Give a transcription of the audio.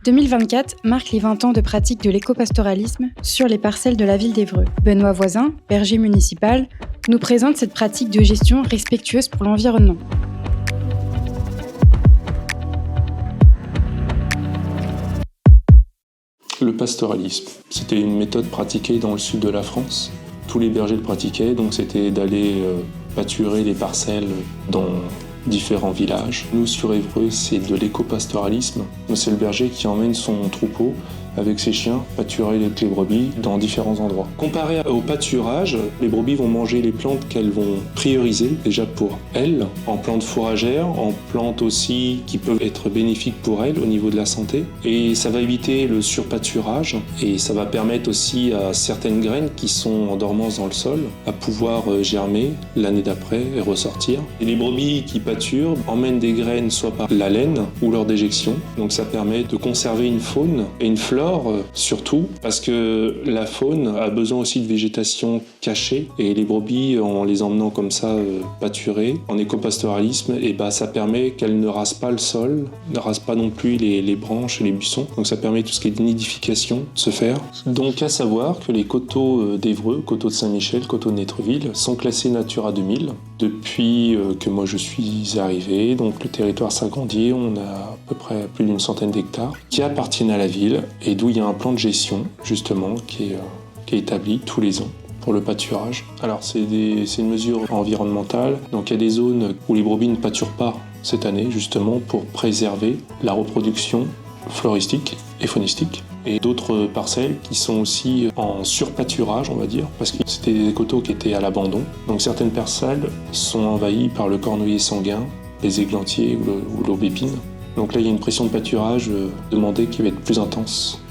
2024 marque les 20 ans de pratique de l'écopastoralisme sur les parcelles de la ville d'Évreux. Benoît Voisin, berger municipal, nous présente cette pratique de gestion respectueuse pour l'environnement. Le pastoralisme, c'était une méthode pratiquée dans le sud de la France. Tous les bergers le pratiquaient, donc c'était d'aller pâturer les parcelles dans différents villages. Nous, sur Évreux, c'est de l'écopastoralisme. C'est le berger qui emmène son troupeau avec ses chiens pâturer les brebis dans différents endroits. Comparé au pâturage, les brebis vont manger les plantes qu'elles vont prioriser déjà pour elles, en plantes fourragères, en plantes aussi qui peuvent être bénéfiques pour elles au niveau de la santé. Et ça va éviter le surpâturage et ça va permettre aussi à certaines graines qui sont en dormance dans le sol à pouvoir germer l'année d'après et ressortir. Et les brebis qui pâturent emmènent des graines soit par la laine ou lors d'éjection. Donc ça permet de conserver une faune et une flore surtout parce que la faune a besoin aussi de végétation cachée et les brebis, en les emmenant comme ça pâturer en écopastoralisme, et ça permet qu'elles ne rasent pas le sol, ne rasent pas non plus les branches et les buissons, donc ça permet tout ce qui est nidification de se faire. Donc à savoir que les coteaux d'Évreux, coteaux de Saint-Michel, coteaux de Nétreville sont classés Natura 2000 depuis que moi je suis arrivé. Donc le territoire s'agrandit, on a à peu près plus d'une centaine d'hectares qui appartiennent à la ville et d'où il y a un plan de gestion justement qui est établi tous les ans pour le pâturage. Alors c'est une mesure environnementale, donc il y a des zones où les brebis ne pâturent pas cette année justement pour préserver la reproduction floristique et faunistique. Et d'autres parcelles qui sont aussi en surpâturage, on va dire, parce que c'était des coteaux qui étaient à l'abandon. Donc certaines parcelles sont envahies par le cornoiller sanguin, les églantiers ou l'aubépine. Donc là, il y a une pression de pâturage demandée qui va être plus intense.